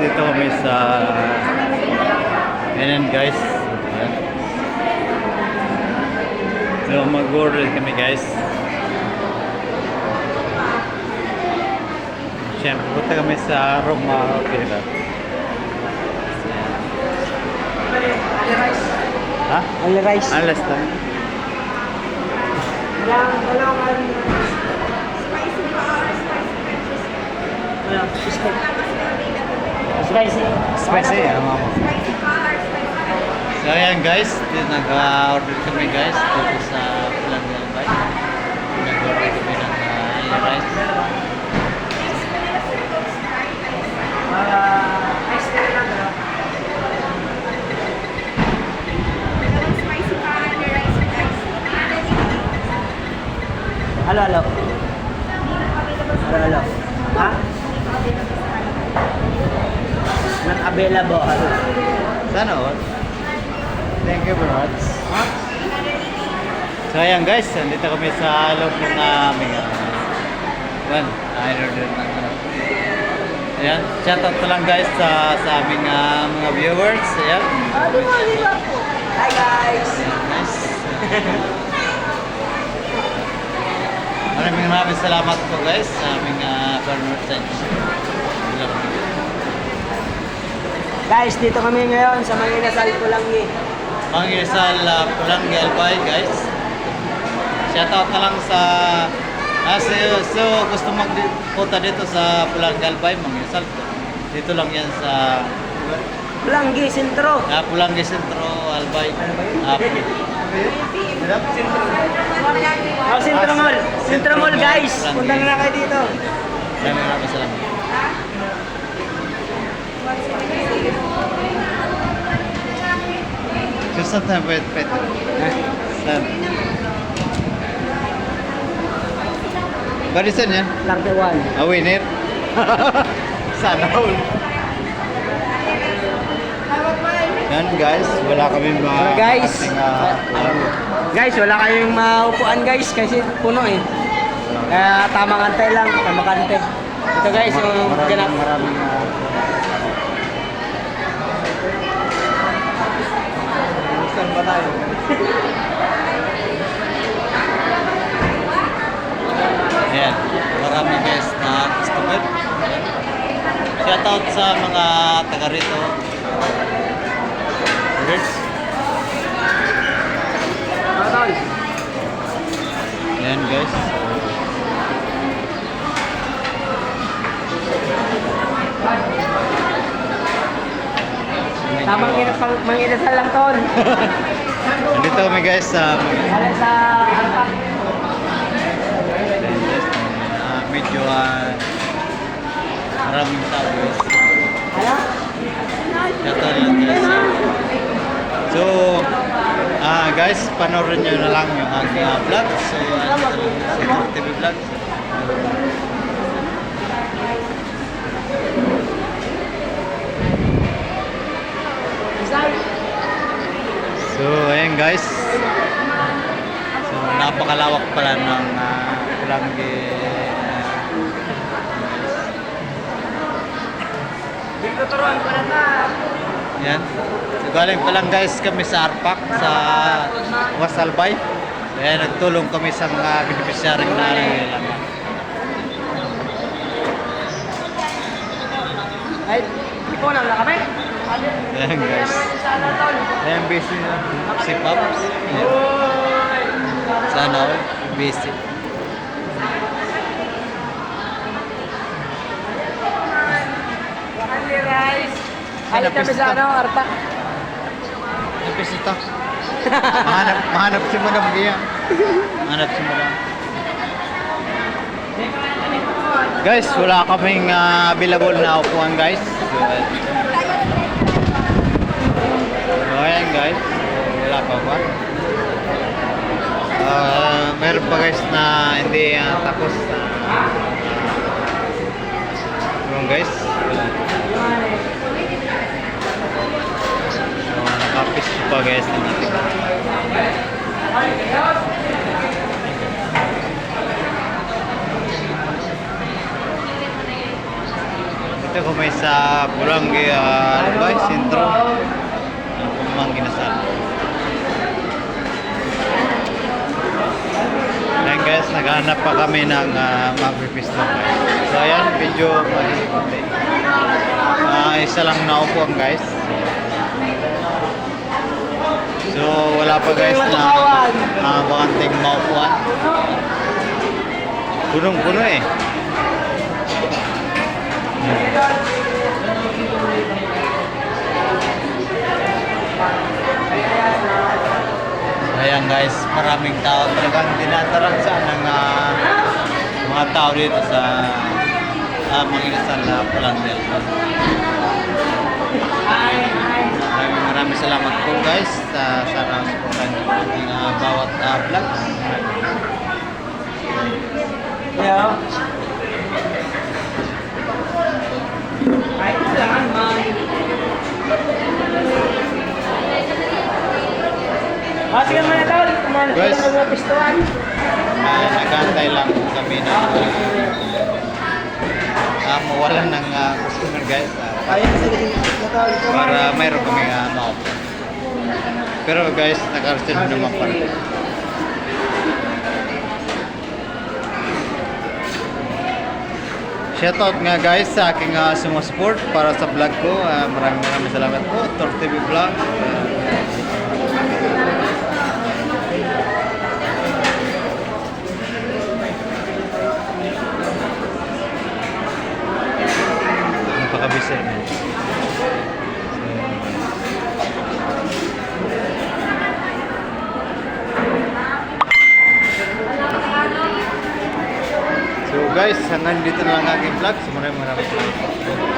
dito kami sa Ayan guys. Ayan. So mag-order kami guys. Siyempre, punta kami sa Roma Pira. Ha? Only rice. Alas lang. Dalawang spicy. Spicy, mo. So ayan guys, nag-order kami guys dito sa Pulang Bay. Nag-order kami ng rice. Ice cream lang. Halo, halo. Halo, halo. Ha? Not available. Halo. Sana all. Thank you very much. So ayan guys, nandito kami sa loob ng aming in-order ng Ayan, shoutout ko lang guys sa aming mga viewers. Ayan. Hi guys. Nice. Maraming salamat po guys sa aming partners. Guys, dito kami ngayon sa Manginasal Pulangi. Manginasal Pulangi Albay guys. Shoutout na lang sa so gusto magpunta dito sa Pulangi Albay, Manginasal. Dito lang yan sa Pulangi Sentro. Pulangi Sentro Albay. Sentro Mall. Sentro Mall guys. Punta na kayo dito. Maraming salamat. Susot na pwede. Saan? Barisan yan? Lardewan. Winner? Sana all. Yan guys, wala kami Guys, guys, wala kayong maupuan guys kasi puno eh. Kaya tamang antay lang, tamang antay. Ito guys, yung ganap. Maraming saan ba tayo? Ayan, marami guys na customer. Shoutout sa mga taga rito. Orders. Ayan guys. Tamang manginasal lang tol. Nandito kami guys sa Alam sa Alpak. medyo maraming tao guys. Ano? Shoutout lang guys. So, guys, panoorin nyo na lang yung aking vlog. So, sa TV vlog. So, ayan guys. So, napakalawak pala ng Pulangi. Tuturuan ko na ta. Yan. So, galing pa lang guys kami sa Arpak, sa Wasalbay. Ayan, nagtulong kami sa mga beneficiaryong na nangailangan. Ay, ipunan na kami. Ayan guys. Ayan, busy na. Si Pops. Ayan. Sana all busy. Only rice. Alit kami sa ano, Arpak. Busy to. Mahanap si Madam Gia. Mahanap si Madam. Guys, wala kaming available na upuan guys. So, ayan guys. So, wala pa ba? Meron pa guys na hindi tapos na guys. So, nakapis pa guys na natin. Ito kami sa Barangay Albay, Sentro. Pumang Inasal. Ayan guys, naghahanap pa kami ng magpipisto guys. So ayan, medyo malikunti. Isa lang naupuan guys. So wala pa guys na bakanting maupuan. Punong-puno eh. Ayan guys, maraming tao talagang tinataragsa ng mga tao dito sa mga Inasal na Pulanggel. Maraming salamat po guys sa sana supportan niyo ang bawat vlog. Yeah. Ay, kailangan man. Sige man na tawag. Guys. Pistuan. Nagantay lang kami na mawalan ng customer guys. Para mayroon kami maupo. Pero guys, naka-reserve naman pa rin. Shoutout nga guys sa aking sumusupport para sa vlog ko. Maraming salamat po. Tor TV Vlog. Napakabisa naman. So guys, hanggang dito na lang aking vlog. So maraming salamat.